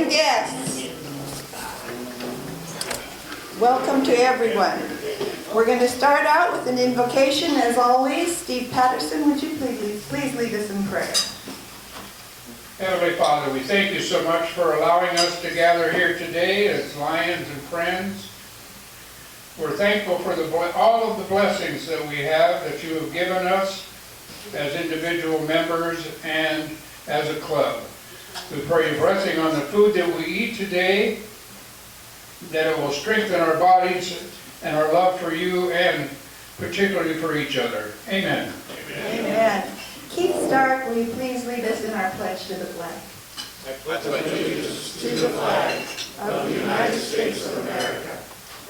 morning, guests. Welcome to everyone. We're going to start out with an invocation, as always. Steve Patterson, would you please lead us in prayer? Heavenly Father, we thank you so much for allowing us to gather here today as Lions and friends. We're thankful for all of the blessings that we have, that you have given us as individual members and as a club. We pray your blessing on the food that we eat today, that it will strengthen our bodies and our love for you and particularly for each other. Amen. Amen. Keith Stark, will you please lead us in our pledge to the flag? I pledge allegiance to the flag of the United States of America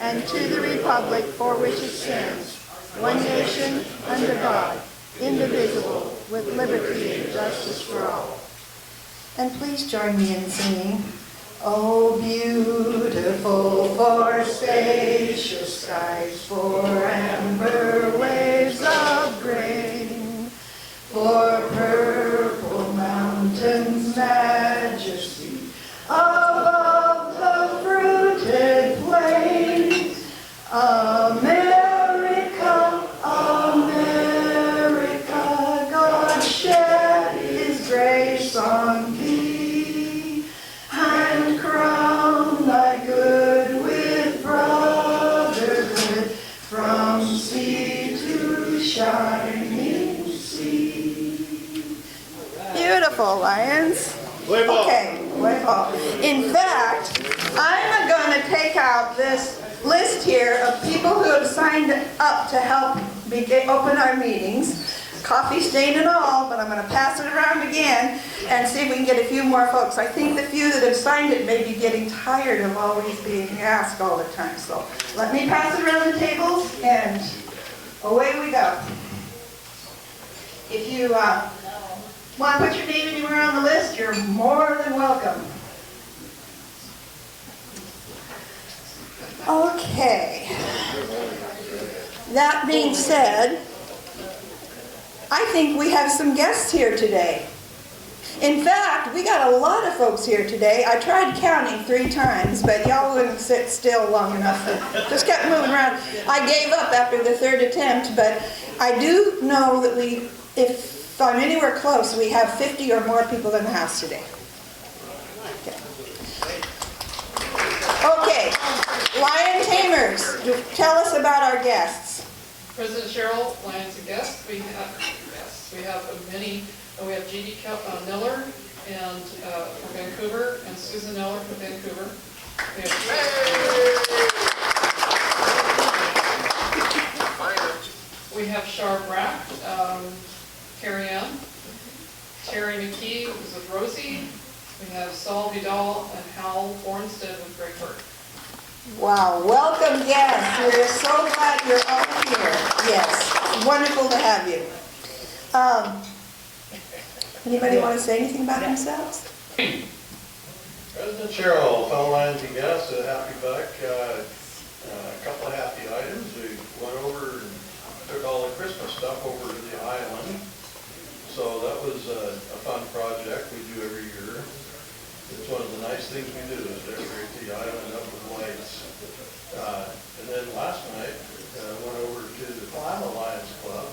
and to the republic for which it stands, one nation, under God, indivisible, with liberty and justice for all. And please join me in singing, "Oh, beautiful for spacious skies, for amber waves of grain, for purple mountains' majesty, above the fruited plain. America, America, God shed his grace on thee, and crown thy good with brotherhood, from sea to shining sea." Beautiful, Lions. Okay, play ball. In fact, I'm going to take out this list here of people who have signed up to help open our meetings, coffee stain and all, but I'm going to pass it around again and see if we can get a few more folks. I think the few that have signed it may be getting tired of always being asked all the time. So let me pass it around the tables and away we go. If you want to put your name anywhere on the list, you're more than welcome. Okay. That being said, I think we have some guests here today. In fact, we got a lot of folks here today. I tried counting 3 times, but y'all wouldn't sit still long enough. Just kept moving around. I gave up after the 3rd attempt, but I do know that if I'm anywhere close, we have 50 or more people in the house today. Okay, Lion Tamers, tell us about our guests. President Cheryl, Lions and guests. We have many. We have G.D. Miller and from Vancouver, and Susan Miller from Vancouver. We have Shar Brack, Carrie Ann, Terry McKee, who's with Rosie. We have Saul Vidal and Hal Bornstead with Greg Burke. Wow, welcome guests. We're so glad you're all here. Yes, wonderful to have you. Anybody want to say anything about themselves? President Cheryl, fellow Lions and guests, happy buck. A couple of happy items. We went over and took all the Christmas stuff over to the island. So that was a fun project we do every year. It's one of the nice things we do is decorate the island up with lights. And then last night, went over to the Cowlitz Lions Club,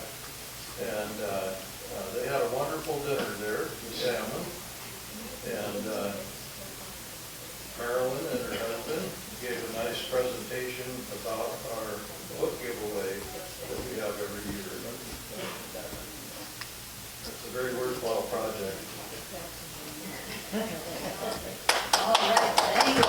and they had a wonderful dinner there, the salmon. And Marilyn and her husband gave a nice presentation about our book giveaway that we have every year. It's a very worthwhile project. All right, thank you.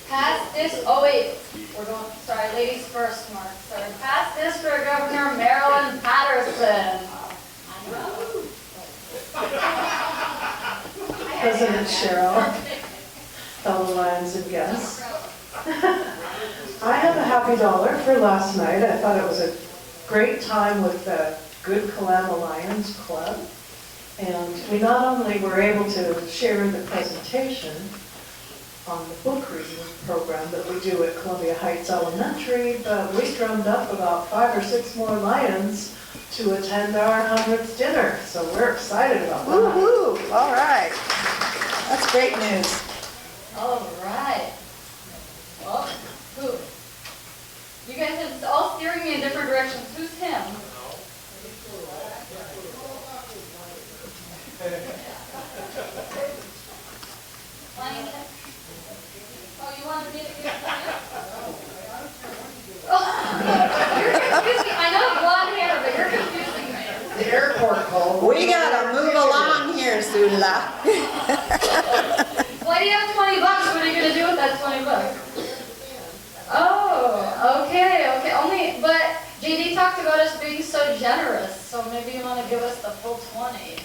Pass this, oh wait, we're going, sorry, ladies first, Mark. Sorry, pass this for Governor Marilyn Patterson. President Cheryl, fellow Lions and guests. I have a happy dollar for last night. I thought it was a great time with the Good Kalama Lions Club. And we not only were able to share the presentation on the book reading program that we do at Columbia Heights Elementary, but we drummed up about 5 or 6 more Lions to attend our 100th dinner. So we're excited about that. Woo-hoo, all right. That's great news. All right. Well, who? You guys are all steering me in different directions. Who's him? Lion? Oh, you wanted me to give it to you? Oh, you're confusing me. I know blonde hair, but you're confusing me. The airport called. We gotta move along here, Sula. Why do you have 20 bucks? What are you gonna do with that 20 bucks? Oh, okay. But JD talked about us being so generous, so maybe you want to give us the full 20.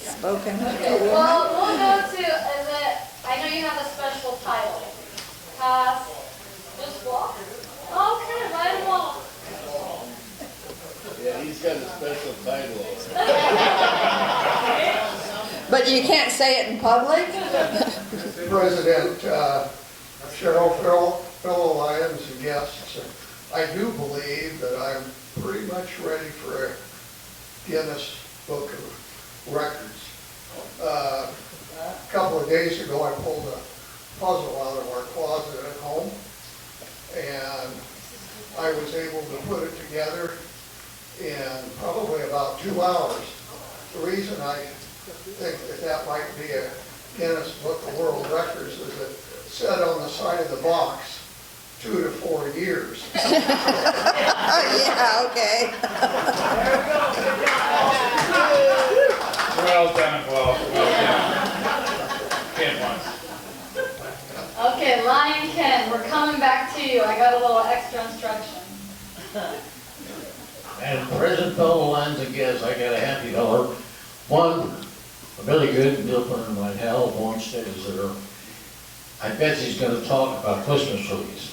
Spoken. Okay, well, we'll go to, I know you have a special title. Pass, just walk? Okay, let him walk. Yeah, he's got a special title. But you can't say it in public? President, Cheryl, fellow Lions and guests, I do believe that I'm pretty much ready for a Guinness Book of Records. A couple of days ago, I pulled a puzzle out of our closet at home, and I was able to put it together in probably about 2 hours. The reason I think that might be a Guinness Book of World Records is it said on the side of the box, 2 to 4 years. Oh, yeah, okay. Well done, well done. Ken once. Okay, Lion Ken, we're coming back to you. I got a little extra instruction. And President fellow Lions and guests, I got a happy dollar. One, a really good deal for my Hal Bornstead is there. I bet he's going to talk about Christmas trees.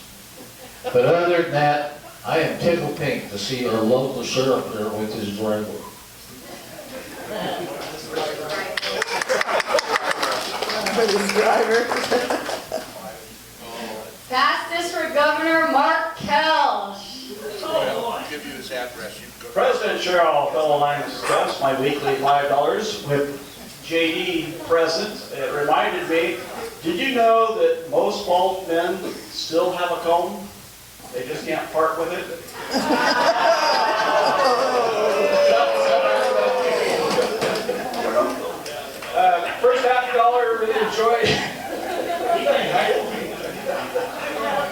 But other than that, I am tickled pink to see our local sheriff there with his driver. For this driver. Past District Governor Mark Kelch. Give you his address. You can go. President Cheryl, fellow Lions guests, my weekly $5 with JD present. It reminded me, did you know that most bald men still have a comb? They just can't part with it? First $50, really enjoyed.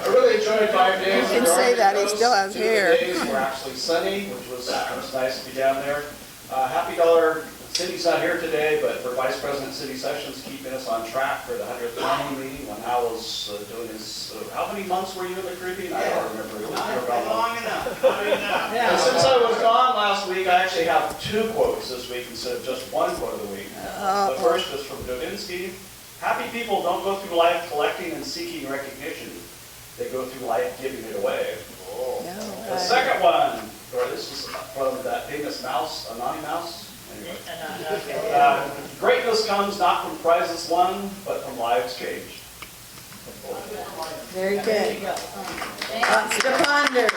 I really enjoyed 5 days. You can say that, he still has hair. 2 days were actually sunny, which was nice to be down there. Happy dollar. Cindy's not here today, but for Vice President City Sessions, keeping us on track for the 100th planning meeting when Hal was doing his, how many months were you in the Caribbean? I don't remember. It was long enough. And since I was gone last week, I actually have 2 quotes this week instead of just 1 quote of the week. The first is from Dodinsky. Happy people don't go through life collecting and seeking recognition. They go through life giving it away. The second one, or this is from that famous mouse, Anani Mouse. Anyway. Greatness comes not from prizes won, but from lives changed. Very good. Lots to ponder.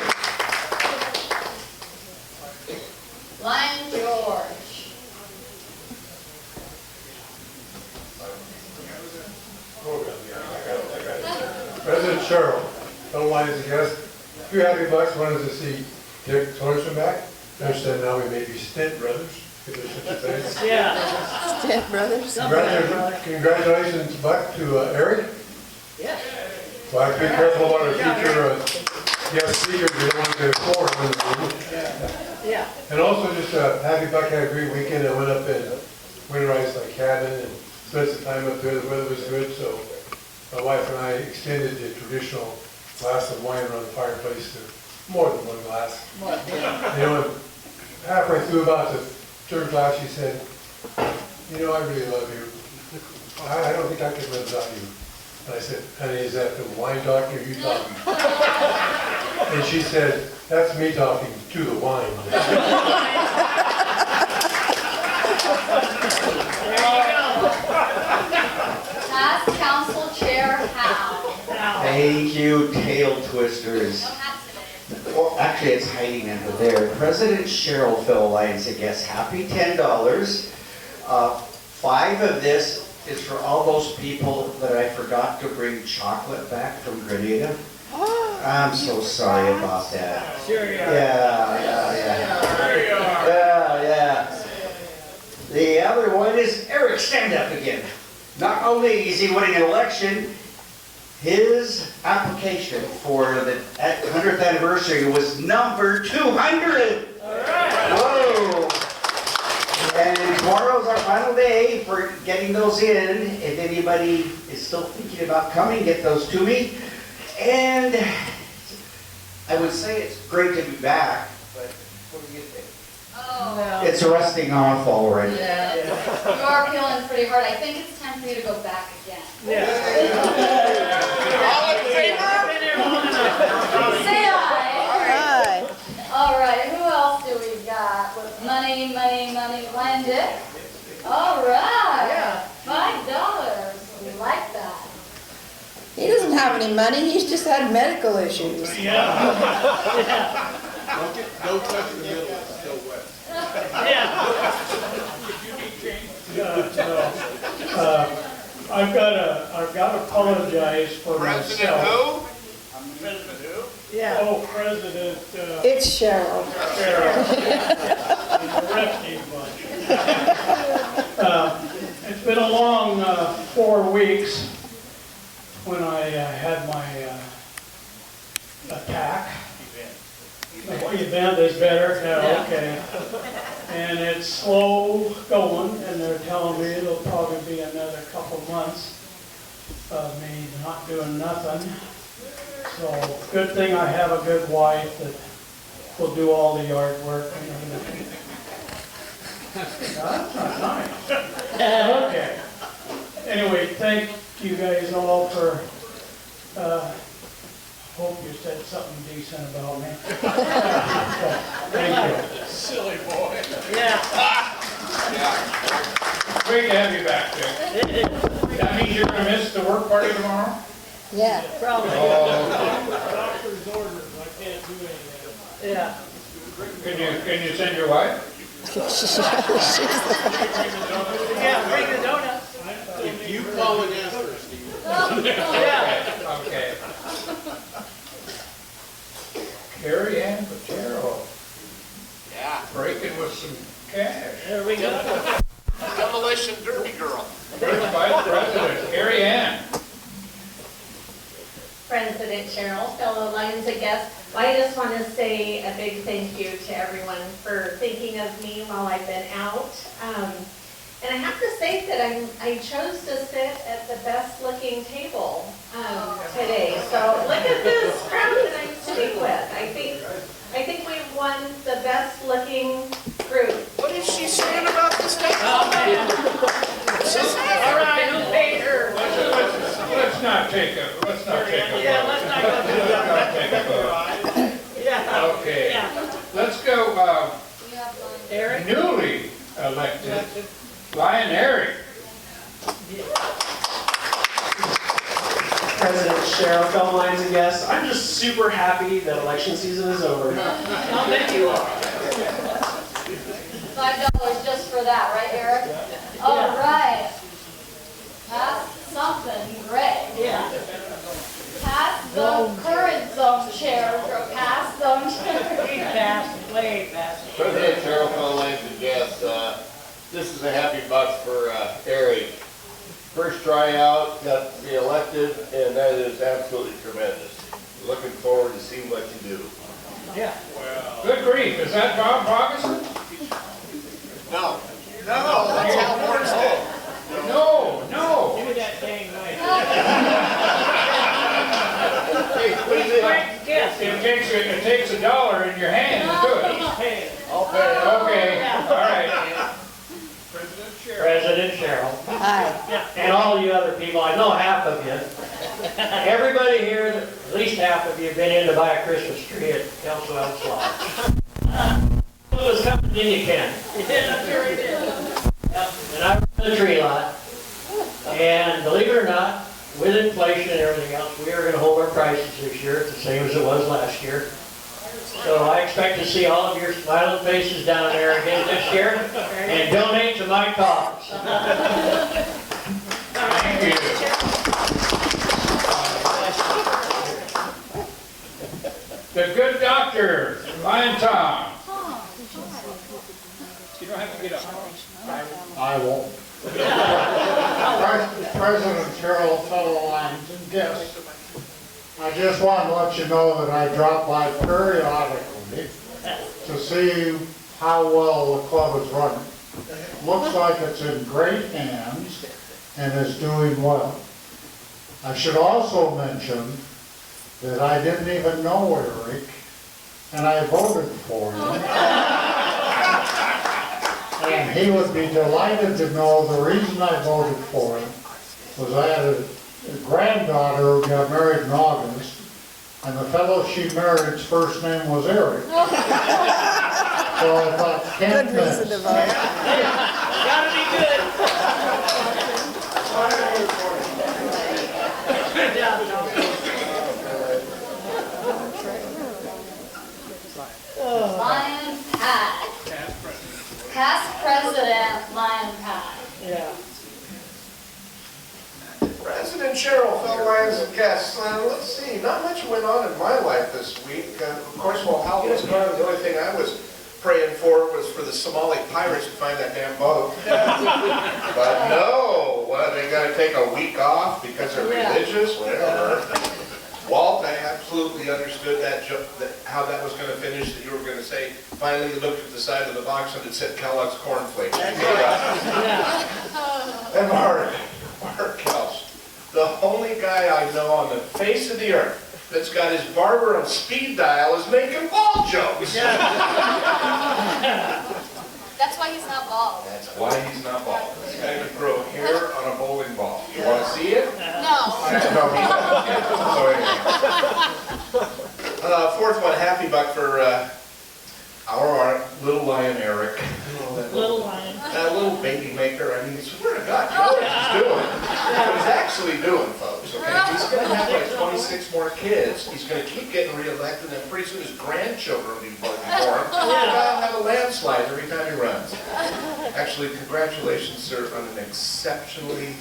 Lion George. President Cheryl, fellow Lions and guests, a few happy bucks. One is to see Dick Torrison back. I understand now we may be Stint Brothers, if there's such a thing. Stint Brothers. Congratulations, Buck, to Eric. Yeah. Well, I have to be careful about our future guest speakers. We don't want to get a quorum in the room. Yeah. And also just happy Buck had a great weekend. I went up and winterized my cabin and spent some time up there. The weather was good, so my wife and I extended the traditional glass of wine around the fireplace to more than one glass. You know, and halfway through about the 3rd glass, she said, you know, I really love you. I don't think I could live without you. And I said, honey, is that the wine talking or you talking? And she said, that's me talking to the wine. Past Council Chair Hal. Thank you, tail twisters. Well, actually, it's hiding under there. President Cheryl Phil Lyons, I guess, happy $10. 5 of this is for all those people that I forgot to bring chocolate back from Grenada. I'm so sorry about that. Sure you are. Yeah. The other one is Eric, stand up again. Not only is he winning an election, his application for the 100th anniversary was number 200. Whoa. And tomorrow's our final day for getting those in. If anybody is still thinking about coming, get those to me. And I would say it's great to be back, but what do you think? Oh, It's rusting off already. yeah. You are feeling pretty hard. I think it's time for you to go back again. All in favor? Say aye. All right, who else do we got? With money, Landon. All right. $5. We like that. He doesn't have any money, he's just had medical issues. Don't touch the middle, it's still wet. I've got to apologize for President myself. who? President who? Yeah. Oh, President, It's Cheryl. Cheryl. And the rest of you bunch. It's been a long 4 weeks when I had my attack. Event is better, yeah, okay. And it's slow going, and they're telling me it'll probably be another couple months of me not doing nothing. So, good thing I have a good wife that will do all the yard work and everything. That's not nice. Okay. Anyway, thank you guys all for, hope you said something decent about me. Thank you. Silly boy. Yeah. Great to have you back, Dick. That means you're gonna miss the work party tomorrow? Yeah. Probably. Doctor's orders, I can't do anything. Yeah. Can you send your wife? Yeah, bring the donuts. If you call and ask her, Steve. Yeah. Okay. Carrie Ann Patero. Yeah. Breaking with some cash. There we go. Demolition Derby girl. First Vice President, Carrie Ann. President Cheryl, fellow Lions and guests, I just want to say a big thank you to everyone for thinking of me while I've been out. And I have to say that I chose to sit at the best looking table today. So look at this crowd that I'm sitting with. I think we've won the best looking group. What is she saying about this guy? Oh, man. All right, who paid her? Let's not take a Yeah, let's not go through that. Yeah. Okay. Yeah. Let's go, Eric? newly elected Lion Eric. President Cheryl, fellow Lions and guests, I'm just super happy that election season is over. How many you are? $5 just for that, right, Eric? All right. Pass something great. Yeah. Pass the current zone chair, or pass zone chair. Way fast, way fast. President Cheryl, fellow Lions and guests, this is a happy bucks for Eric. First tryout, got to be elected, and that is absolutely tremendous. Looking forward to seeing what you do. Yeah. Good grief, is that Bob Bogason? No. That's Hal Bornstead. No. Give me that dang knife. Hey, what is it? Quick guess. It takes $1 in your hand to do it. Hey. I'll pay it. Okay, all right. President Cheryl, Hi. and all you other people, I know half of you. Everybody here, at least half of you, have been in to buy a Christmas tree at Council Elks Lodge. It was coming in, you can. Yeah, sure he did. And I run the tree lot. And believe it or not, with inflation and everything else, we are gonna hold our prices this year, the same as it was last year. So I expect to see all of your smiling faces down there again this year, and donate to my cause. Thank you. The good doctor, Lion Tom. You don't have to get up. I won't. President Cheryl, fellow Lions and guests, I just want to let you know that I drop by periodically to see how well the club is running. Looks like it's in great hands and is doing well. I should also mention that I didn't even know Eric, and I voted for him. And he would be delighted to know the reason I voted for him was I had a granddaughter who got married in August, and the fellow she married's first name was Eric. So I thought, can't miss. Good reason to vote. Gotta be good. Good job, Tom. Lion Pat. Past president, Lion Pat. Yeah. President Cheryl, fellow Lions and guests, let's see, not much went on in my life this week. Of course, while Hal was gone, the only thing I was praying for was for the Somali pirates to find that damn boat. But no, what, they gotta take a week off because they're religious, whatever. Walt, I absolutely understood that, how that was gonna finish, that you were gonna say, finally you looked at the side of the box and it said Kellogg's cornflakes. And Mark Kelch, the only guy I know on the face of the earth that's got his barber on speed dial is making ball jokes. That's why he's not bald. That's why he's not bald. This guy could grow hair on a bowling ball. You want to see it? No. No, he doesn't. So anyway. Fourth one, happy buck for our little lion Eric. Little lion. That little baby maker, I mean, swear to God, you know what he's doing. What he's actually doing, folks, okay? He's going to have like 26 more kids. He's going to keep getting reelected, and pretty soon his grandchildren will be born. He'll have a landslide every time he runs. Actually, congratulations, sir, on an exceptionally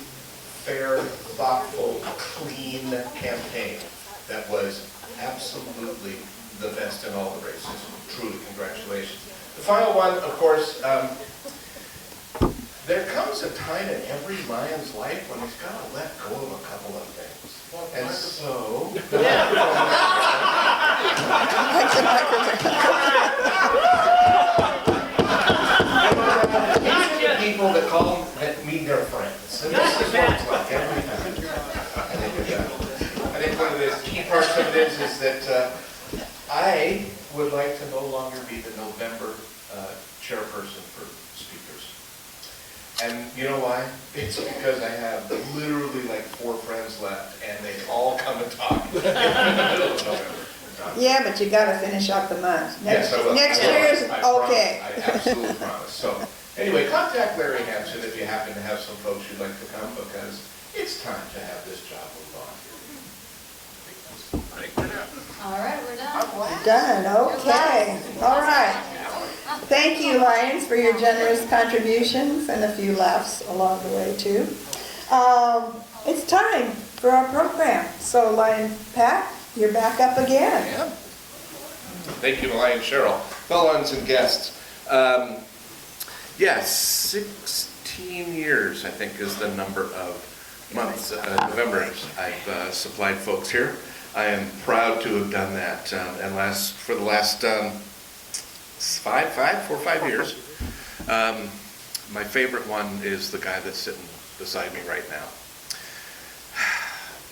fair, thoughtful, clean campaign. That was absolutely the best in all the races. Truly, congratulations. The final one, of course, there comes a time in every Lion's life when he's got to let go of a couple of things. And so, these are the people that call them, that mean their friends. And this is what it's like every time. I think one of the key parts of it is that I would like to no longer be the November chairperson for speakers. And you know why? It's because I have literally like 4 friends left, and they all come and talk in the middle of November. Yeah, but you gotta finish out the month. Yes, I will. Next year is I promise. okay. I absolutely promise. So, anyway, contact Larry Hampson if you happen to have some folks you'd like to come, because it's time to have this job move on. All right, we're done. Done, okay. All right. Thank you, Lions, for your generous contributions and a few laughs along the way, too. It's time for our program. So, Lion Pat, you're back up again. Yeah. Thank you, Lion Cheryl. Fellows and guests. Yes, 16 years, I think, is the number of months, November, I've supplied folks here. I am proud to have done that, and for the last 4 or 5 years. My favorite one is the guy that's sitting beside me right now.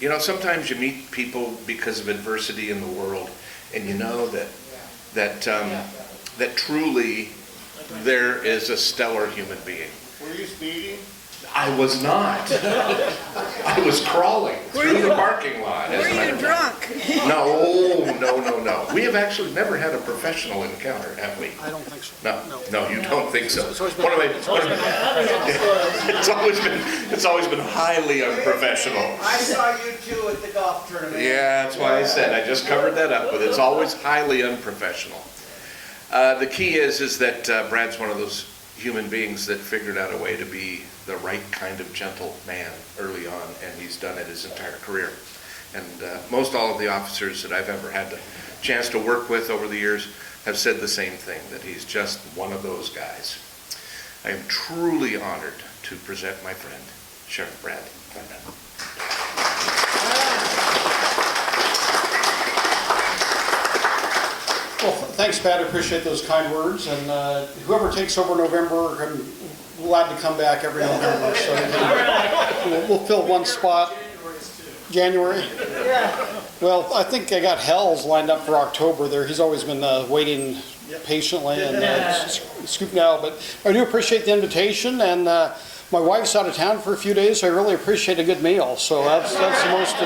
You know, sometimes you meet people because of adversity in the world, and you know that truly there is a stellar human being. Were you speeding? I was not. I was crawling through the parking lot. Were you drunk? No. We have actually never had a professional encounter, have we? I don't think so. No, you don't think so. It's always been- It's always been highly unprofessional. I saw you two at the golf tournament. Yeah, that's why I said, I just covered that up, but it's always highly unprofessional. The key is that Brad's one of those human beings that figured out a way to be the right kind of gentle man early on, and he's done it his entire career. And most all of the officers that I've ever had the chance to work with over the years have said the same thing, that he's just one of those guys. I am truly honored to present my friend, Sheriff Brad Thurman. Well, thanks, Pat. I appreciate those kind words. And whoever takes over November, I'm glad to come back every November. So we'll fill one spot. January? Yeah. Well, I think I got Hell's lined up for October there. He's always been waiting patiently and scooping out. But I do appreciate the invitation. And my wife's out of town for a few days, so I really appreciate a good meal. So that's the most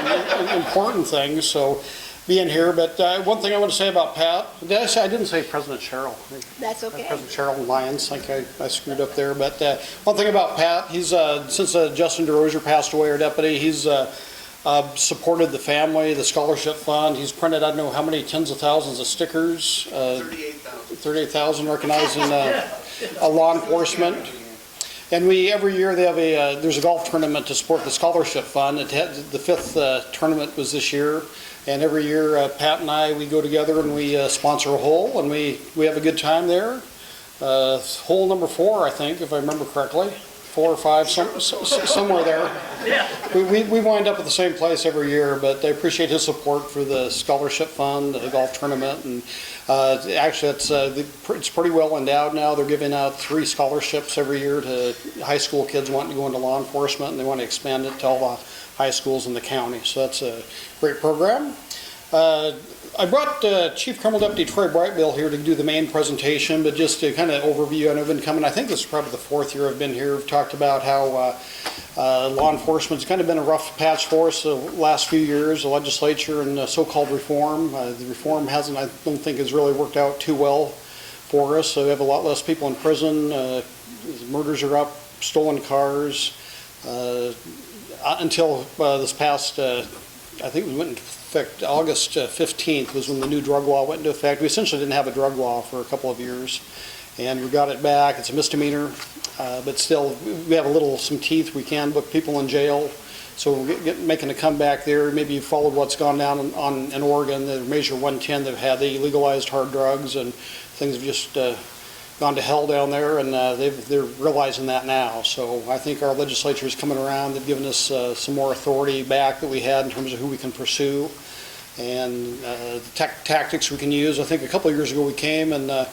important thing. So being here. But one thing I want to say about Pat, I didn't say President Cheryl. That's okay. President Cheryl Lyons, I think I screwed up there. But one thing about Pat, he's since Justin DeRosier passed away, our deputy, he's supported the family, the scholarship fund. He's printed, I don't know how many tens of thousands of stickers. 38,000 recognizing law enforcement. And every year they have there's a golf tournament to support the scholarship fund. The fifth tournament was this year. And every year Pat and we go together and we sponsor a hole, and we have a good time there. Hole number 4, I think, if I remember correctly. 4 or 5, somewhere there. We wind up at the same place every year, but I appreciate his support for the scholarship fund, the golf tournament, and actually it's pretty well endowed now. They're giving out 3 scholarships every year to high school kids wanting to go into law enforcement, and they want to expand it to all the high schools in the county. So that's a great program. I brought Chief Criminal Deputy Troy Brightbill here to do the main presentation, but just to kind of overview, I know I've been coming, I think this is probably the 4th year I've been here. We've talked about how law enforcement's kind of been a rough patch for us the last few years, the legislature and so-called reform. The reform I don't think has really worked out too well for us. So we have a lot less people in prison, murders are up, stolen cars, until this past, I think we went into effect August 15th was when the new drug law went into effect. We essentially didn't have a drug law for a couple of years, and we got it back. It's a misdemeanor, but still we have some teeth. We can put people in jail, so we're making a comeback there. Maybe you followed what's gone down in Oregon. The Measure 110, they legalized hard drugs, and things have just gone to hell down there, and they're realizing that now. So I think our legislature is coming around. They've given us some more authority back that we had in terms of who we can pursue and tactics we can use. I think a couple of years ago we came and it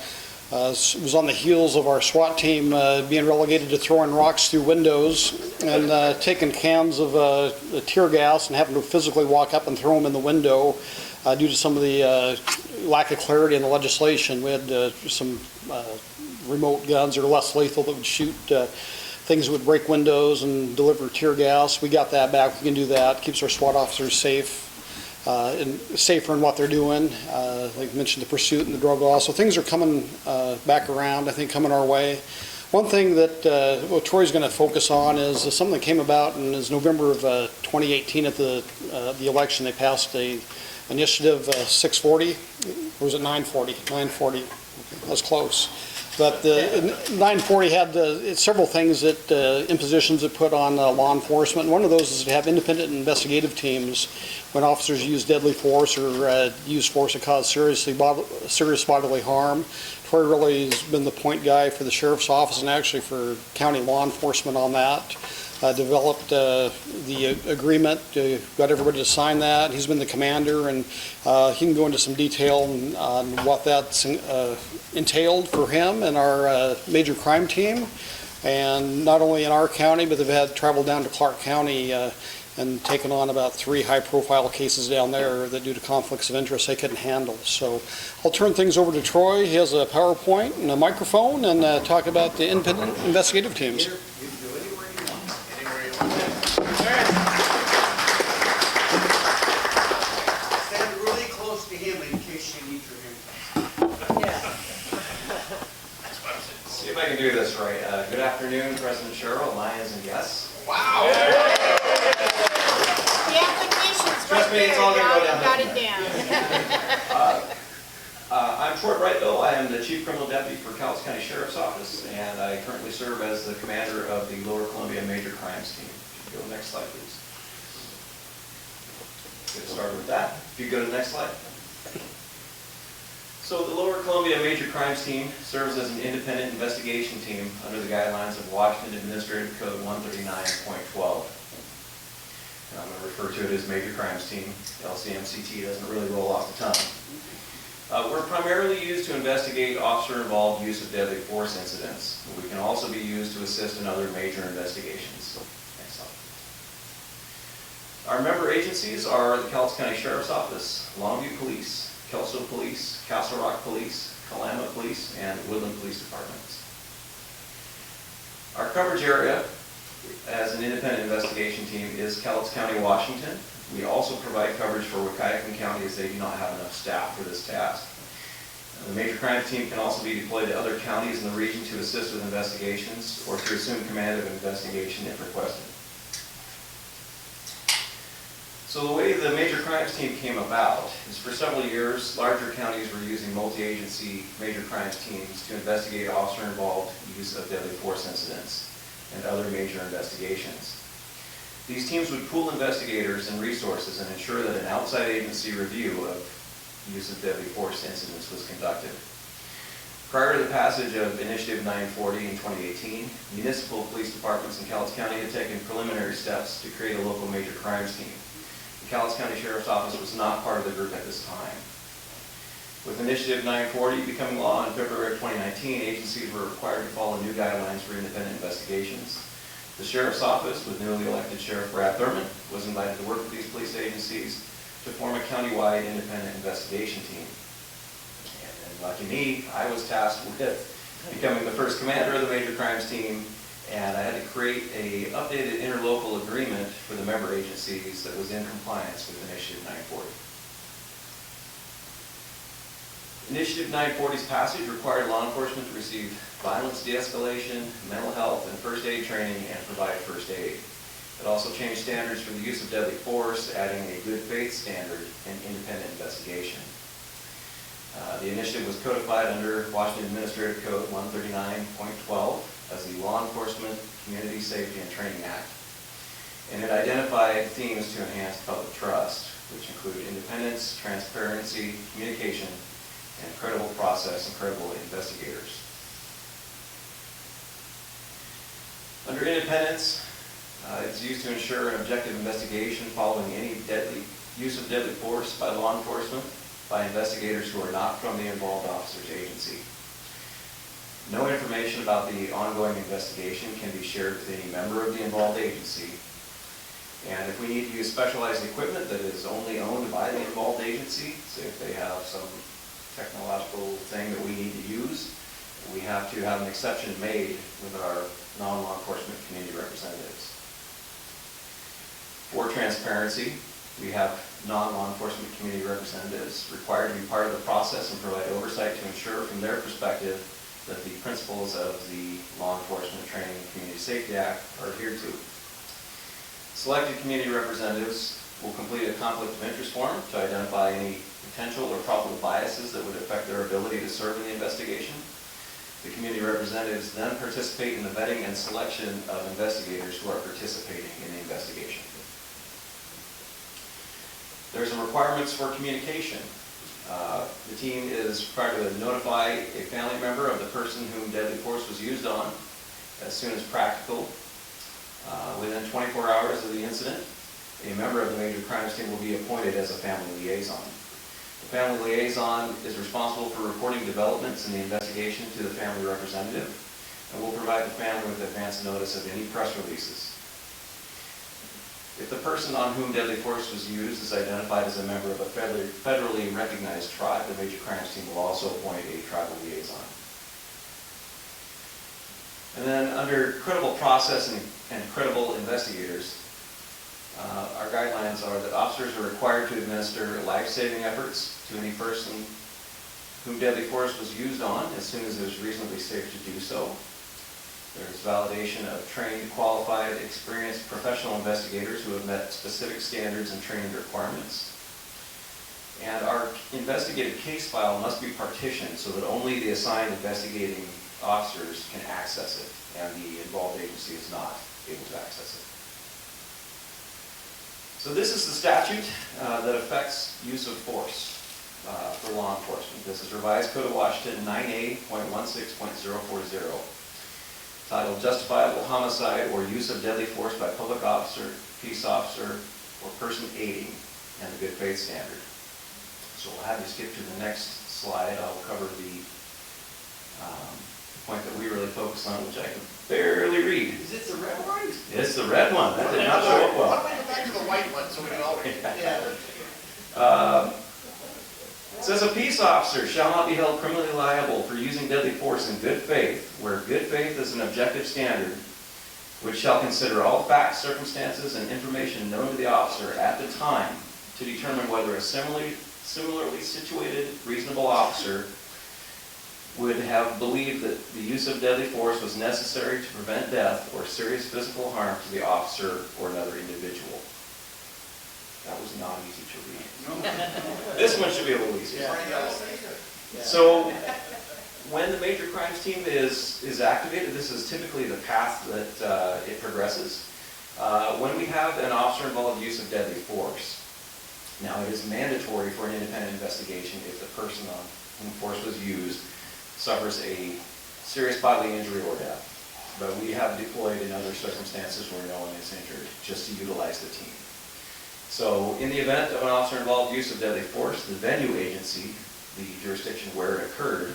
was on the heels of our SWAT team being relegated to throwing rocks through windows and taking cans of tear gas and having to physically walk up and throw them in the window due to some of the lack of clarity in the legislation. We had some remote guns that are less lethal that would shoot things that would break windows and deliver tear gas. We got that back. We can do that. Keeps our SWAT officers safe and safer in what they're doing. Like I mentioned, the pursuit and the drug law. So things are coming back around, I think, coming our way. One thing that Troy's going to focus on is something that came about in November of 2018 at the election. They passed a initiative 640, or was it 940? 940. Okay, that was close. But the 940 had several things that impositions it put on law enforcement. One of those is to have independent investigative teams when officers use deadly force or use force to cause serious bodily harm. Troy really has been the point guy for the sheriff's office and actually for county law enforcement on that. Developed the agreement, got everybody to sign that. He's been the commander, and he can go into some detail on what that's entailed for him and our major crime team. And not only in our county, but they've had traveled down to Clark County and taken on about 3 high-profile cases down there that due to conflicts of interest they couldn't handle. So I'll turn things over to Troy. He has a PowerPoint and a microphone and talk about the independent investigative teams. Stand case you need your Yeah. See if I can do this right. Good afternoon, President Cheryl, Lions and guests. Wow. The application's Trust right me, it's there, all gonna go down got this it way. down. I'm Troy Brightbill. I am the Chief Criminal Deputy for Cowlitz County Sheriff's Office, and I currently serve as the commander of the Lower Columbia Major Crimes Team. If you go to the next slide, please. Get started with that. If you go to the next slide. So the Lower Columbia Major Crimes Team serves as an independent investigation team under the guidelines of Washington Administrative Code 139.12. And I'm going to refer to it as Major Crimes Team. LCMCT doesn't really roll off the tongue. We're primarily used to investigate officer-involved use of deadly force incidents. We can also be used to assist in other major investigations. Next slide. Our member agencies are the Cowlitz County Sheriff's Office, Longview Police, Kelso Police, Castle Rock Police, Kalama Police, and Woodland Police Departments. Our coverage area as an independent investigation team is Cowlitz County, Washington. We also provide coverage for Wahkiakum County as they do not have enough staff for this task. The Major Crimes Team can also be deployed to other counties in the region to assist with investigations or to assume command of an investigation if requested. So the way the Major Crimes Team came about is for several years, larger counties were using multi-agency Major Crimes Teams to investigate officer-involved use of deadly force incidents and other major investigations. These teams would pool investigators and resources and ensure that an outside agency review of use of deadly force incidents was conducted. Prior to the passage of Initiative 940 in 2018, municipal police departments in Cowlitz County had taken preliminary steps to create a local major crimes team. The Cowlitz County Sheriff's Office was not part of the group at this time. With Initiative 940 becoming law in February of 2019, agencies were required to follow new guidelines for independent investigations. The Sheriff's Office, with newly elected Sheriff Brad Thurman, was invited to work with these police agencies to form a countywide independent investigation team. And lucky me, I was tasked with becoming the first commander of the Major Crimes Team, and I had to create an updated interlocal agreement for the member agencies that was in compliance with Initiative 940. Initiative 940's passage required law enforcement to receive violence de-escalation, mental health, and first aid training and provide first aid. It also changed standards for the use of deadly force, adding a good faith standard and independent investigation. The initiative was codified under Washington Administrative Code 139.12 as the Law Enforcement Community Safety and Training Act. And it identified themes to enhance public trust, which include independence, transparency, communication, and credible process and credible investigators. Under independence, it's used to ensure an objective investigation following any use of deadly force by law enforcement by investigators who are not from the involved officer's agency. No information about the ongoing investigation can be shared with any member of the involved agency. And if we need to use specialized equipment that is only owned by the involved agency, say if they have some technological thing that we need to use, we have to have an exception made with our non-law enforcement community representatives. For transparency, we have non-law enforcement community representatives required to be part of the process and provide oversight to ensure from their perspective that the principles of the Law Enforcement Training and Community Safety Act are adhered to. Selected community representatives will complete a conflict of interest form to identify any potential or probable biases that would affect their ability to serve in the investigation. The community representatives then participate in the vetting and selection of investigators who are participating in the investigation. There's some requirements for communication. The team is required to notify a family member of the person whom deadly force was used on as soon as practical. Within 24 hours of the incident, a member of the Major Crimes Team will be appointed as a family liaison. The family liaison is responsible for reporting developments in the investigation to the family representative and will provide the family with advance notice of any press releases. If the person on whom deadly force was used is identified as a member of a federally recognized tribe, the Major Crimes Team will also appoint a tribal liaison. And then under credible process and credible investigators, Our guidelines are that officers are required to administer life-saving efforts to any person whom deadly force was used on as soon as it is reasonably safe to do so. There's validation of trained, qualified, experienced professional investigators who have met specific standards and training requirements. And our investigative case file must be partitioned so that only the assigned investigating officers can access it, and the involved agency is not able to access it. So this is the statute that affects use of force for law enforcement. This is Revised Code of Washington 9A.16.040, titled Justifiable Homicide or Use of Deadly Force by Public Officer, Peace Officer, or Person Aiding, and the Good Faith Standard. So we'll have you skip to the next slide. I'll cover the point that we really focus on, which I can barely read. Is it the red one? It's the red one. That did not show up well. Why don't we go back to the white one so we can all read? It says a peace officer shall not be held criminally liable for using deadly force in good faith, where good faith is an objective standard, which shall consider all facts, circumstances, and information known to the officer at the time to determine whether a similarly situated, reasonable officer would have believed that the use of deadly force was necessary to prevent death or serious physical harm to the officer or another individual. That was not easy to read. This one should be a little easier. So when the major crimes team is activated, this is typically the path that it progresses. When we have an officer involved in use of deadly force, now it is mandatory for an independent investigation if the person on whom force was used suffers a serious bodily injury or death. But we have deployed in other circumstances where no one is injured, just to utilize the team. So in the event of an officer involved in use of deadly force, the venue agency, the jurisdiction where it occurred,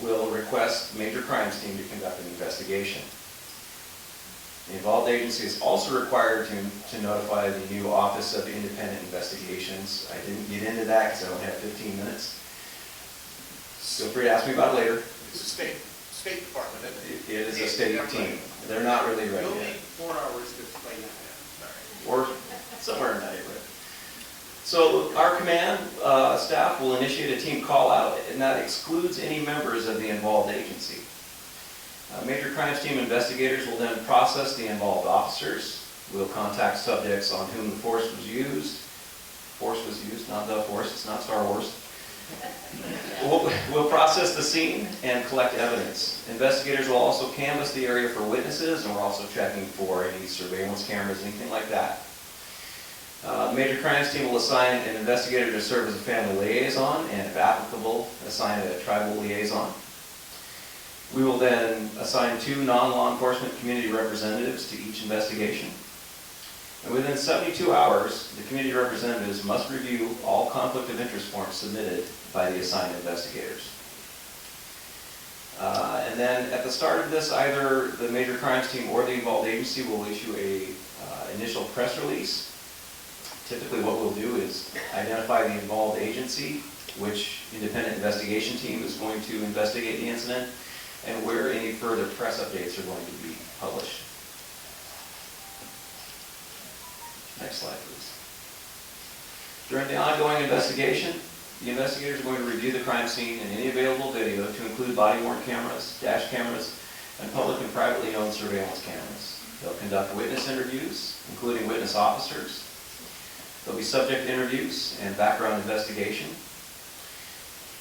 will request the major crimes team to conduct an investigation. The involved agency is also required to notify the new Office of Independent Investigations. I didn't get into that because I only have 15 minutes. Feel free to ask me about it later. It's a state department, isn't it? It is a state team. They're not really ready You'll yet. need 4 hours to explain that. Or somewhere in that neighborhood. So our command staff will initiate a team call out, and that excludes any members of the involved agency. Major crimes team investigators will then process the involved officers. We'll contact subjects on whom the force was used. Force was used, not the force, it's not Star Wars. We'll process the scene and collect evidence. Investigators will also canvass the area for witnesses, and we're also checking for any surveillance cameras, anything like that. The major crimes team will assign an investigator to serve as a family liaison, and if applicable, assign a tribal liaison. We will then assign 2 non-law enforcement community representatives to each investigation. And within 72 hours, the community representatives must review all conflict of interest forms submitted by the assigned investigators. And then at the start of this, either the major crimes team or the involved agency will issue a initial press release. Typically what we'll do is identify the involved agency, which independent investigation team is going to investigate the incident, and where any further press updates are going to be published. Next slide, please. During the ongoing investigation, the investigators are going to review the crime scene and any available video to include body-worn cameras, dash cameras, and public and privately owned surveillance cameras. They'll conduct witness interviews, including witness officers. There'll be subject interviews and background investigation.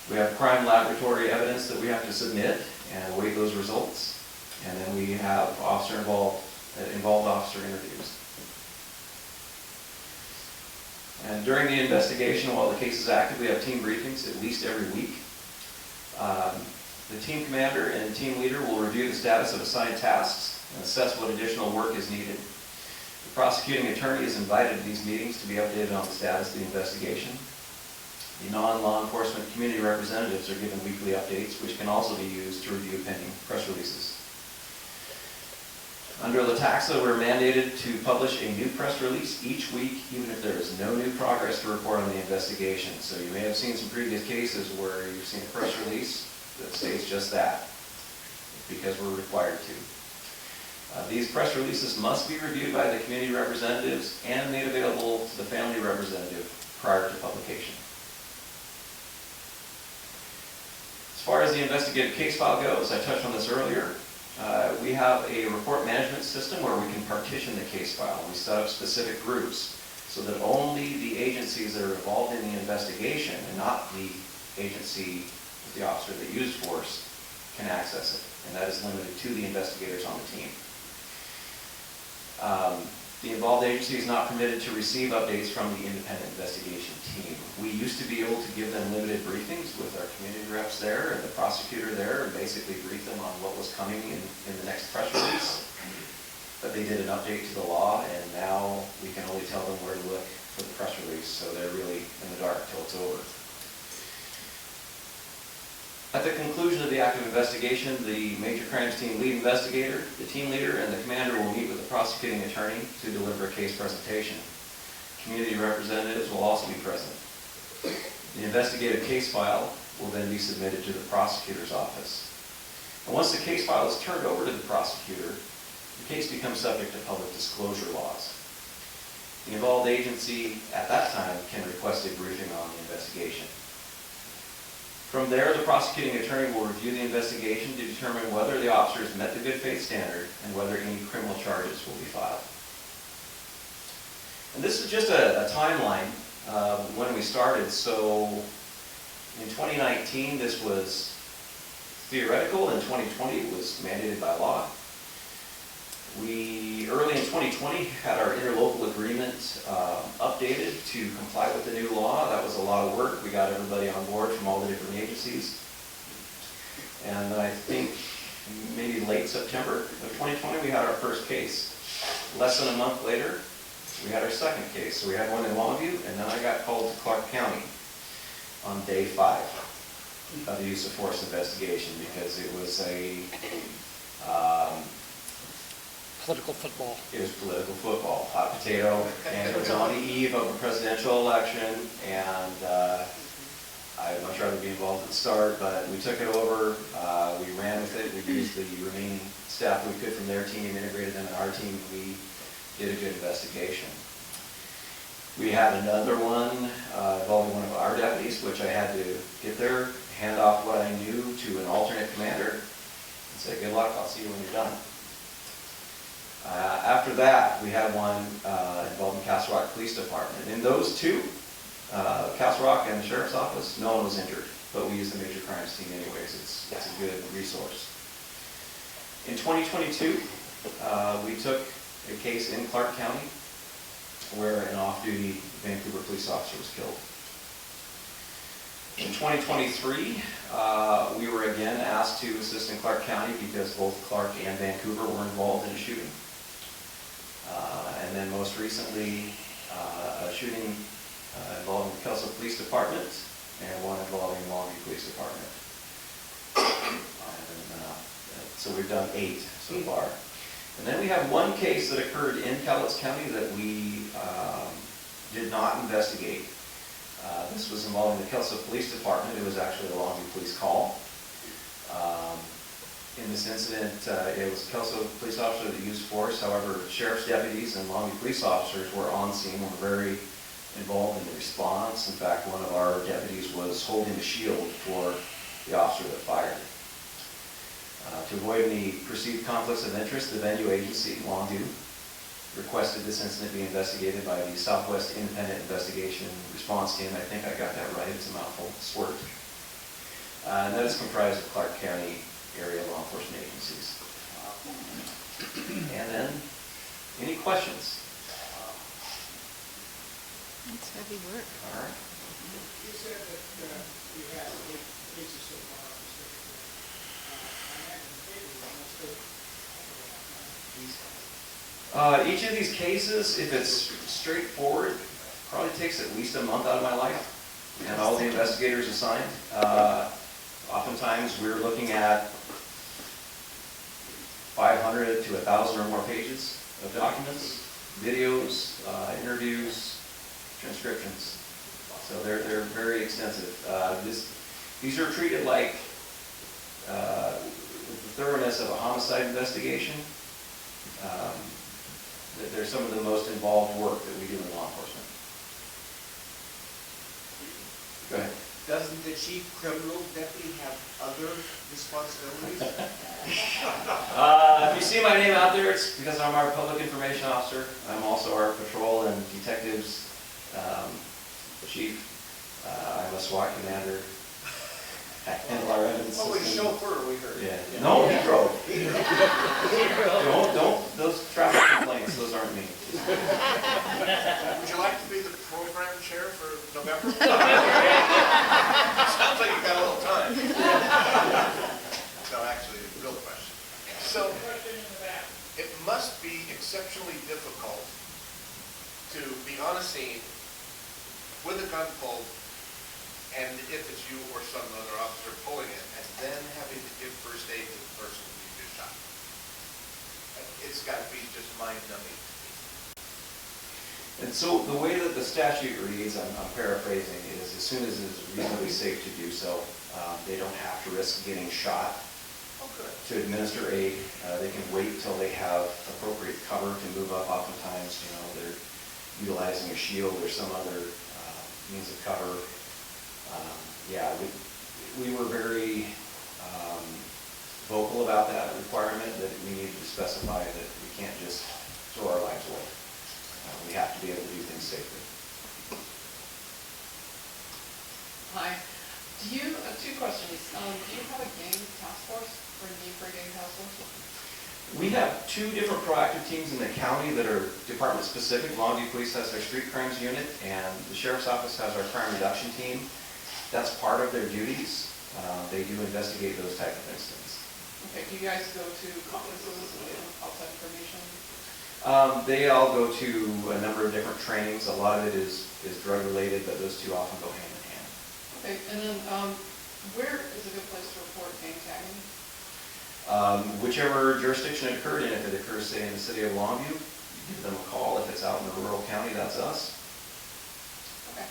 We have crime laboratory evidence that we have to submit and await those results. And then we have involved officer interviews. And during the investigation, while the case is active, we have team briefings at least every week. The team commander and the team leader will review the status of assigned tasks and assess what additional work is needed. The prosecuting attorney is invited to these meetings to be updated on the status of the investigation. The non-law enforcement community representatives are given weekly updates, which can also be used to review pending press releases. Under LaTaxa, we're mandated to publish a new press release each week, even if there is no new progress to report on the investigation. So you may have seen some previous cases where you've seen a press release that states just that, because we're required to. These press releases must be reviewed by the community representatives and made available to the family representative prior to publication. As far as the investigative case file goes, I touched on this earlier. We have a report management system where we can partition the case file. We set up specific groups so that only the agencies that are involved in the investigation and not the agency, the officer that used force, can access it. And that is limited to the investigators on the team. The involved agency is not permitted to receive updates from the independent investigation team. We used to be able to give them limited briefings with our community reps there and the prosecutor there and basically brief them on what was coming in the next press release. But they did an update to the law, and now we can only tell them where to look for the press release, so they're really in the dark till it's over. At the conclusion of the active investigation, the major crimes team lead investigator, the team leader, and the commander will meet with the prosecuting attorney to deliver a case presentation. Community representatives will also be present. The investigative case file will then be submitted to the prosecutor's office. And once the case file is turned over to the prosecutor, the case becomes subject to public disclosure laws. The involved agency at that time can request a briefing on the investigation. From there, the prosecuting attorney will review the investigation to determine whether the officers met the good faith standard and whether any criminal charges will be filed. And this is just a timeline when we started. So in 2019, this was theoretical. In 2020, it was mandated by law. We, early in 2020, had our interlocal agreement updated to comply with the new law. That was a lot of work. We got everybody on board from all the different agencies. And I think maybe late September of 2020, we had our first case. Less than a month later, we had our second case. So we had one in Longview, and then I got called to Clark County on day 5 of the use of force investigation because it was a Political football. It was political football, hot potato, and it was on the eve of a presidential election, and I'd much rather be involved at the start, but we took it over, we ran with it, we used the remaining staff we could from their team, integrated them in our team, we did a good investigation. We had another one involving one of our deputies, which I had to get there, hand off what I knew to an alternate commander, and say, good luck, I'll see you when you're done. After that, we had one involving Castle Rock Police Department. In those two, Castle Rock and the Sheriff's Office, no one was injured, but we used the major crimes team anyways. It's a good resource. In 2022, we took a case in Clark County where an off-duty Vancouver police officer was killed. In 2023, we were again asked to assist in Clark County because both Clark and Vancouver were involved in a shooting. And then most recently, a shooting involving the Kelso Police Department and one involving Longview Police Department. So we've done 8 so far. And then we have one case that occurred in Cowlitz County that we did not investigate. This was involving the Kelso Police Department. It was actually a Longview police call. In this incident, it was a Kelso police officer that used force. However, sheriff's deputies and Longview police officers were on scene, were very involved in the response. In fact, one of our deputies was holding the shield for the officer that fired. To avoid any perceived conflicts of interest, the venue agency, Longview, requested this incident be investigated by the Southwest Independent Investigation Response Team. I think I got that right, it's a mouthful, SWIRT. And that is comprised of Clark County area law enforcement agencies. And then, any questions? It's heavy work. All right. You said that you had 8 cases so far. Each of these cases, if it's straightforward, probably takes at least a month out of my life, and all the investigators assigned. Oftentimes, we're looking at 500 to 1,000 or more pages of documents, videos, interviews, transcriptions. So they're very extensive. These are treated like the thoroughness of a homicide investigation. they're some of the most involved work that we do in law enforcement. Go ahead. Doesn't the chief criminal deputy have other responsibilities? If you see my name out there, it's because I'm our public information officer. I'm also our patrol and detectives chief. I'm a SWAT commander. I handle our evidence Oh, he's system. chauffeur, we heard. Yeah. No, he drove. Don't, those traffic complaints, those aren't me. Would you like to be the program chair for November? Sounds like you got a little time. No, actually, a real question. So, it must be exceptionally difficult to be on a scene with a gun pulled, and if it's you or some other officer pulling it, and then having to give first aid to the person who you just shot. It's got to be just mind-numbing. And so the way that the statute reads, I'm paraphrasing, is as soon as it is reasonably safe to do so, they don't have to risk getting shot to administer aid. They can wait till they have appropriate cover to move up. Oftentimes, they're utilizing a shield or some other means of cover. Yeah, we were very vocal about that requirement, that we needed to specify that we can't just throw our lives away. We have to be able to do things safely. Hi. Two questions. Do you have a gang task force or a need for a gang task force? We have two different proactive teams in the county that are department specific. Longview Police has their street crimes unit, and the Sheriff's Office has our crime reduction team. That's part of their duties. They do investigate those type of incidents. Okay, do you guys go to conferences and outside information? They all go to a number of different trainings. A lot of it is drug related, but those two often go hand in hand. Okay, and then where is a good place to report gang tagging? Whichever jurisdiction it occurred in. If it occurs, say, in the city of Longview, give them a call. If it's out in a rural county, that's us. Okay.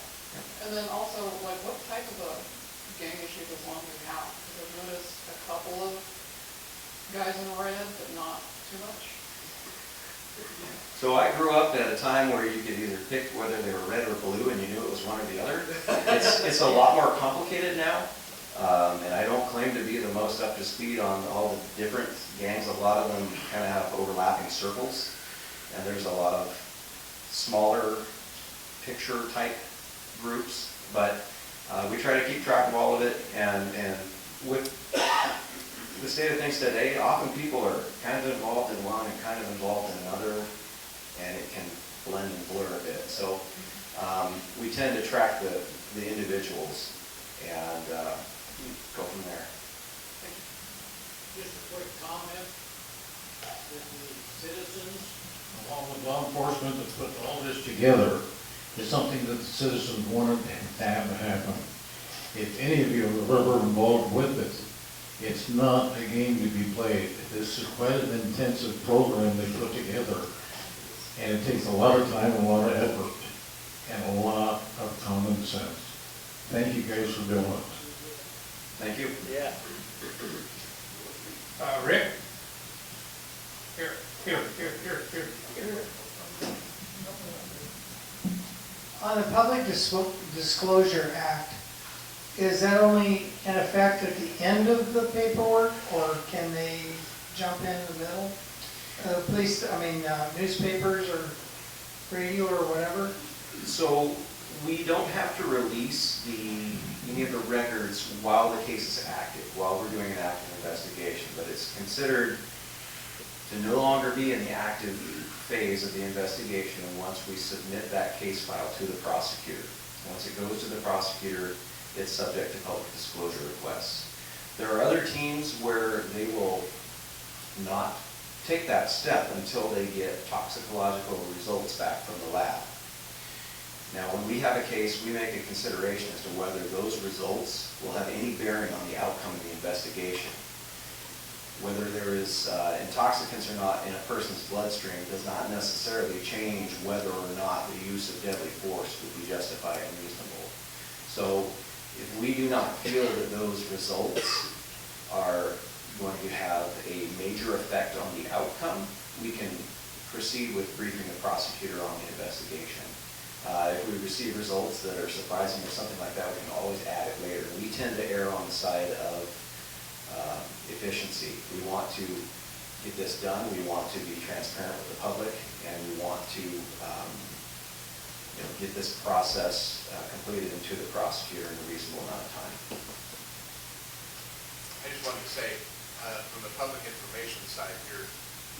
And then also, like, what type of a gang issue does Longview have? Because I've noticed a couple of guys in red, but not too much. So I grew up at a time where you could either pick whether they were red or blue, and you knew it was one or the other. It's a lot more complicated now, and I don't claim to be the most up to speed on all the different gangs. A lot of them kind of have overlapping circles, and there's a lot of smaller picture type groups, but we try to keep track of all of it, and with the state of things today, often people are kind of involved in one and kind of involved in another, and it can blend and blur a bit. So we tend to track the individuals and go from there. Just a quick comment. That the citizens, along with law enforcement, that put all this together is something that the citizens wanted to have happen. If any of you are ever involved with it, it's not a game to be played. This is quite an intensive program they put together, and it takes a lot of time, a lot of effort, and a lot of common sense. Thank you guys for doing it. Thank you. Yeah. Rick? Here. On the Public Disclosure Act, is that only in effect at the end of the paperwork, or can they jump in the middle? Newspapers or radio or whatever? So we don't have to release any of the records while the case is active, while we're doing an active investigation, but it's considered to no longer be in the active phase of the investigation once we submit that case file to the prosecutor. Once it goes to the prosecutor, it's subject to public disclosure requests. There are other teams where they will not take that step until they get toxicological results back from the lab. Now, when we have a case, we make a consideration as to whether those results will have any bearing on the outcome of the investigation. Whether there is intoxicants or not in a person's bloodstream does not necessarily change whether or not the use of deadly force would be justified and reasonable. So if we do not feel that those results are going to have a major effect on the outcome, we can proceed with briefing the prosecutor on the investigation. If we receive results that are surprising or something like that, we can always add it later. We tend to err on the side of efficiency. We want to get this done, we want to be transparent with the public, and we want to get this process completed into the prosecutor in a reasonable amount of time. I just wanted to say, from the public information side, your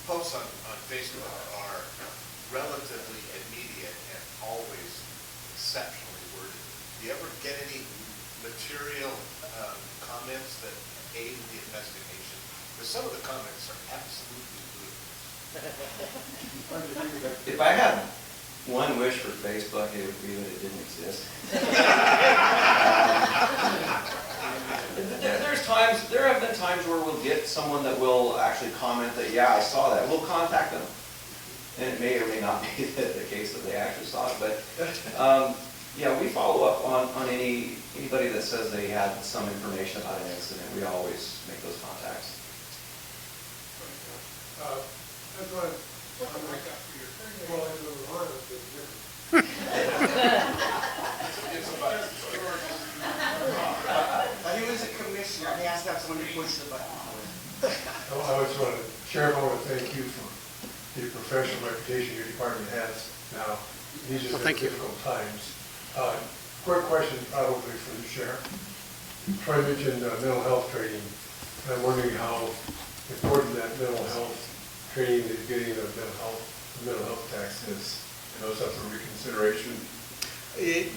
posts on Facebook are relatively immediate and always exceptionally worded. Do you ever get any material comments that aid the investigation? Because some of the comments are absolutely ludicrous. If I had one wish for Facebook, it would be that it didn't exist. There have been times where we'll get someone that will actually comment that, yeah, I saw that. We'll contact them. And it may or may not be the case that they actually saw it. But yeah, we follow up on anybody that says they had some information about an incident. We always make those contacts. That's what He was a commissioner, he has to have someone to push the button. I just want to, Sheriff, I want to thank you for the professional reputation your department has now. These are difficult times. Quick question probably for the Sheriff. Troy mentioned mental health training. I'm wondering how important that mental health training is getting of mental health tax is. I know it's up for reconsideration.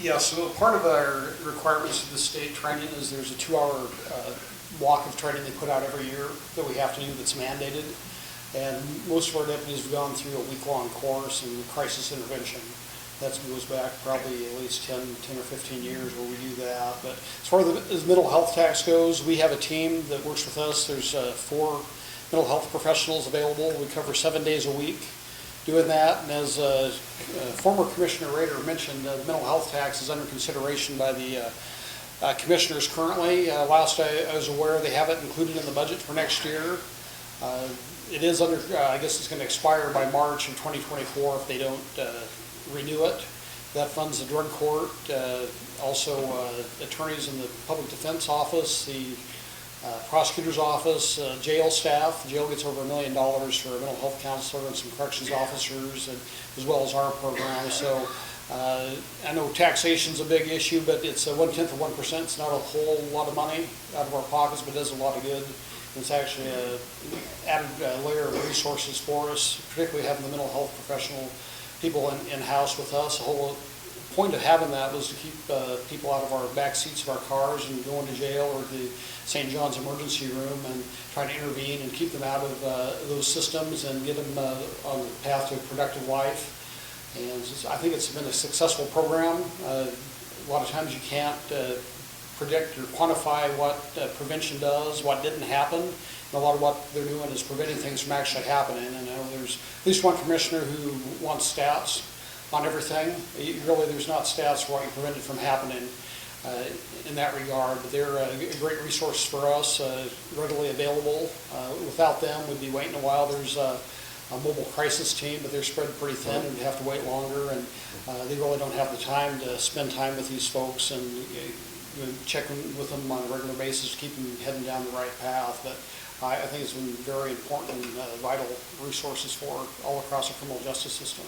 Yeah, so part of our requirements of the state training is there's a 2-hour block of training they put out every year that we have to do that's mandated. And most of our deputies have gone through a week-long course in crisis intervention. That goes back probably at least 10 or 15 years where we do that. But as far as mental health tax goes, we have a team that works with us. There's 4 mental health professionals available. We cover 7 days a week doing that. And as former Commissioner Rader mentioned, mental health tax is under consideration by the commissioners currently. Last I was aware, they have it included in the budget for next year. It is under, I guess it's going to expire by March in 2024 if they don't renew it. That funds the drug court, also attorneys in the public defense office, the prosecutor's office, jail staff. The jail gets over $1 million for a mental health counselor and some corrections officers, and as well as our program. So I know taxation's a big issue, but it's 1/10 of 1%. It's not a whole lot of money out of our pockets, but it does a lot of good. It's actually an added layer of resources for us, particularly having the mental health professional people in-house with us. The whole point of having that was to keep people out of our back seats of our cars and going to jail or the St. John's emergency room and trying to intervene and keep them out of those systems and get them on the path to a productive life. And I think it's been a successful program. A lot of times you can't predict or quantify what prevention does, what didn't happen. And a lot of what they're doing is preventing things from actually happening. And I know there's at least one commissioner who wants stats on everything. Really, there's not stats for what you prevented from happening in that regard. But they're a great resource for us, readily available. Without them, we'd be waiting a while. There's a mobile crisis team, but they're spread pretty thin and have to wait longer. And they really don't have the time to spend time with these folks and checking with them on a regular basis to keep them heading down the right path. But I think it's been very important and vital resources for all across the criminal justice system.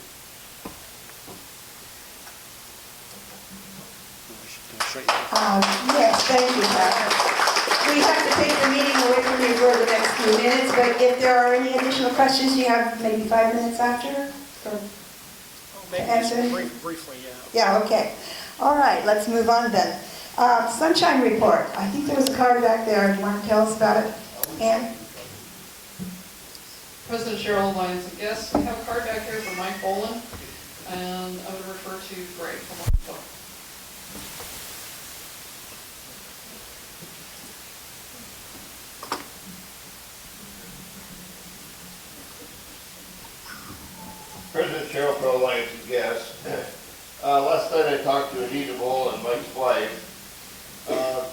Yes, thank you, Pat. We have to take the meeting away from you for the next few minutes, but if there are any additional questions, you have maybe 5 minutes after to answer. Briefly, yeah. Yeah, okay. All right, let's move on then. Sunshine report. I think there was a card back there. Do you want to tell us about it, Ann? President Cheryl, Lions and guests, we have a card back here for Mike Boland, and I would refer to Greg. President Cheryl for Alliance and guests. Last night I talked to Anita Bull and Mike's wife.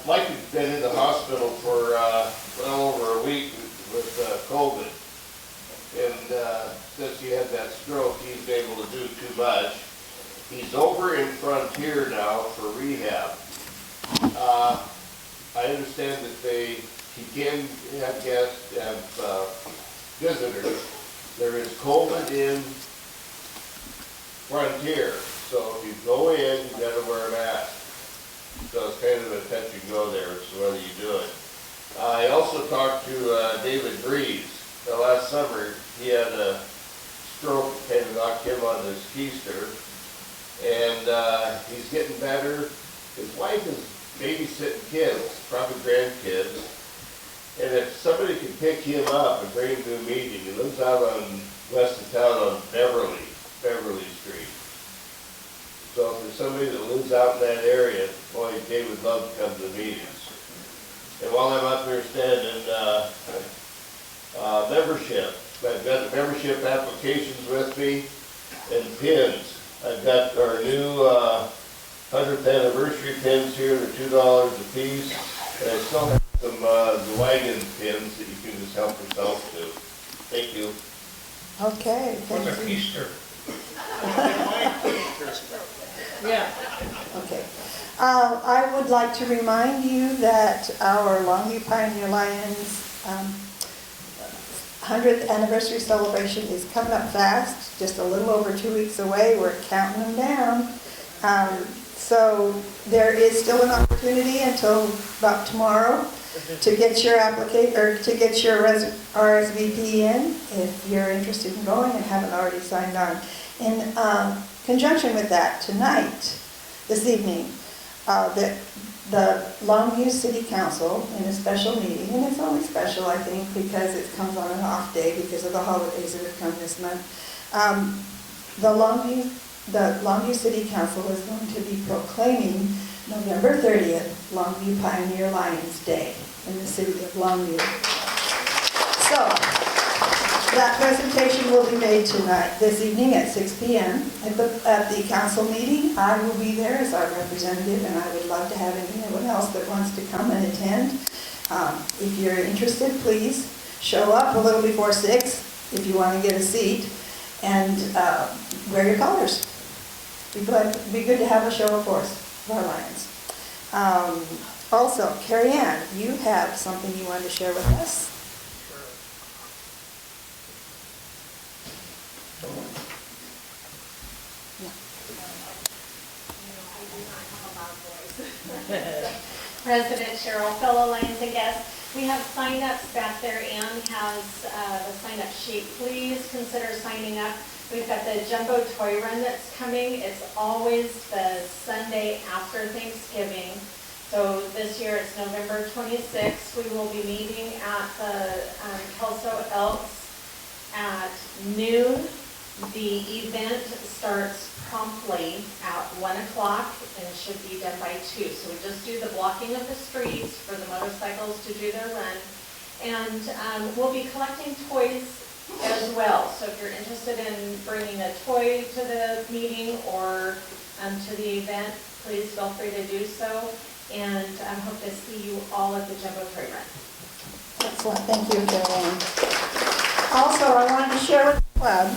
Mike had been in the hospital for well over a week with COVID. And since he had that stroke, he's been able to do too much. He's over in Frontier now for rehab. I understand that he can have guests, visitors. There is COVID in Frontier, so if you go in, you gotta wear a mask. So it's kind of a touch and go there, so whether you do it. I also talked to David Breeze. Last summer, he had a stroke, kind of knocked him on his keister, and he's getting better. His wife is babysitting kids, probably grandkids, and if somebody could pick him up and bring him to a meeting, he lives out on west of town on Beverly Street. So if there's somebody that lives out in that area, boy, Dave would love to come to the meetings. And while I'm up here standing, membership. I've got the membership applications with me and pins. I've got our new 100th anniversary pins here. They're $2 a piece. And I still have some the wagon pins that you can just help yourself to. Thank you. Okay. What's a keister? Yeah. Okay. I would like to remind you that our Longview Pioneer Lions 100th anniversary celebration is coming up fast, just a little over 2 weeks away. We're counting them down. So there is still an opportunity until about tomorrow to get your application, or to get your RSVP in if you're interested in going and haven't already signed on. In conjunction with that, tonight, this evening, the Longview City Council, in a special meeting, and it's only special, I think, because it comes on an off day because of the holidays that have come this month. The Longview City Council is going to be proclaiming November 30th, Longview Pioneer Lions Day in the city of Longview. So, that presentation will be made tonight, this evening at 6 p.m. At the council meeting. I will be there as our representative, and I would love to have anyone else that wants to come and attend. If you're interested, please show up a little before 6 if you want to get a seat, and wear your colors. It'd be good to have a show of force for our Lions. Also, Carrie Ann, you have something you wanted to share with us. President Cheryl, fellow Lions and guests, we have sign-ups back there. Ann has the sign-up sheet. Please consider signing up. We've got the Jumbo Toy Run that's coming. It's always the Sunday after Thanksgiving. So this year it's November 26th. We will be meeting at the Kelso Elks at noon. The event starts promptly at 1 o'clock and should be done by 2. So we just do the blocking of the streets for the motorcycles to do their run. And we'll be collecting toys as well. So if you're interested in bringing a toy to the meeting or to the event, please feel free to do so. And I hope to see you all at the Jumbo Toy Run. Excellent, thank you, Carolyn. Also, I wanted to share with the club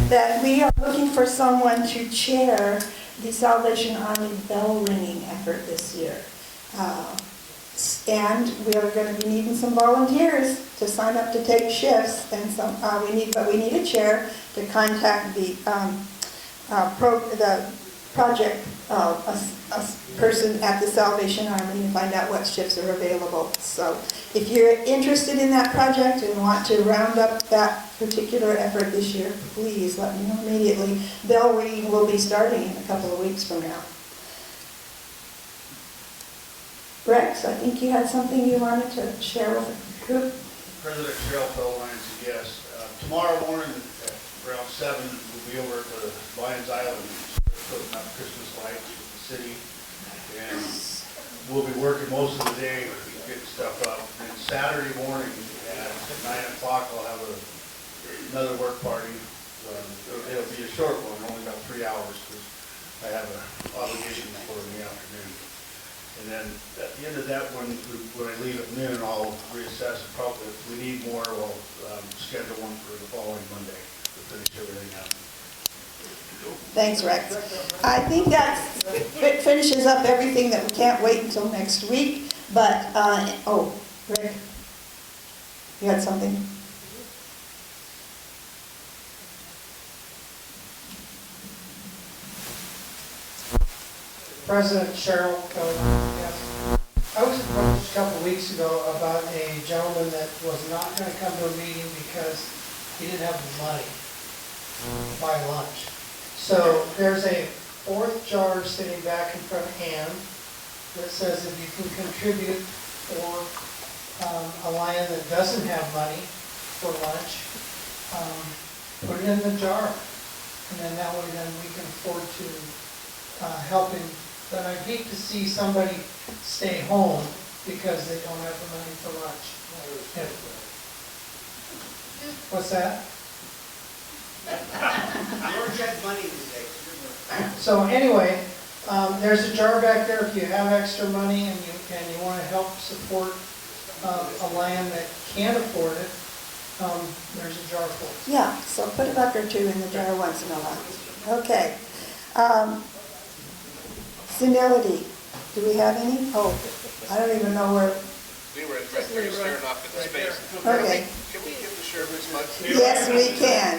that we are looking for someone to chair the Salvation Army bell ringing effort this year. And we are going to be needing some volunteers to sign up to take shifts, and we need a chair to contact the project person at the Salvation Army and find out what shifts are available. So if you're interested in that project and want to round up that particular effort this year, please let me know immediately. Bell ringing will be starting in a couple of weeks from now. Rex, I think you had something you wanted to share with the group. President Cheryl, fellow Lions and guests. Tomorrow morning at around 7, we'll be over at the Lions Island putting up Christmas lights with the city. And we'll be working most of the day getting stuff up. And Saturday morning at 9 o'clock, I'll have another work party. It'll be a short one, only about 3 hours, because I have an obligation for in the afternoon. And then at the end of that one, when I leave at noon, I'll reassess. Probably if we need more, we'll schedule one for the following Monday. finish everything up. Thanks, Rex. I think it finishes up everything that we can't wait until next week, but, oh, Rick, you had something? President Cheryl, yes. I was approached a couple of weeks ago about a gentleman that was not going to come to a meeting because he didn't have the money to buy lunch. So there's a fourth jar sitting back in front of Ann that says if you can contribute for a lion that doesn't have money for lunch, put it in the jar. And then that way then we can afford to help him. But I'd hate to see somebody stay home because they don't have the money for lunch. What's that? George had money today. So anyway, there's a jar back there if you have extra money and you want to help support a lion that can't afford it. There's a jar full. Yeah, so put a buck or two in the jar once in a while. Okay. Senility, do we have any? Oh, I don't even know where. Leroy's right there, he's staring off into space. Okay. Can we give the sheriff his mug? Yes, we can.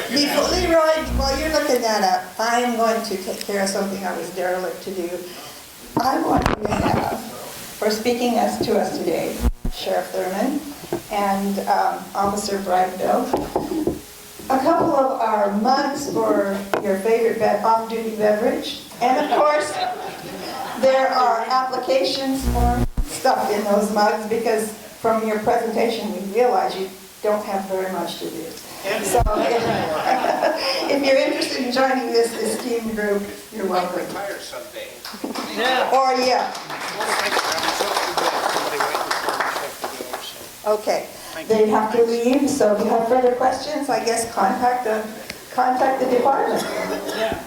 Before, Leroy, while you're looking that up, I am going to take care of something I was derelict to do. I want you to have, for speaking to us today, Sheriff Thurman and Officer Brightbill, a couple of our mugs for your favorite off-duty beverage. And of course, there are applications for stuff in those mugs because from your presentation we realize you don't have very much to do. So if you're interested in joining this esteemed group, you're welcome. Retire someday. Or yeah. Okay. They have to leave, so if you have further questions, I guess contact the department. Yeah.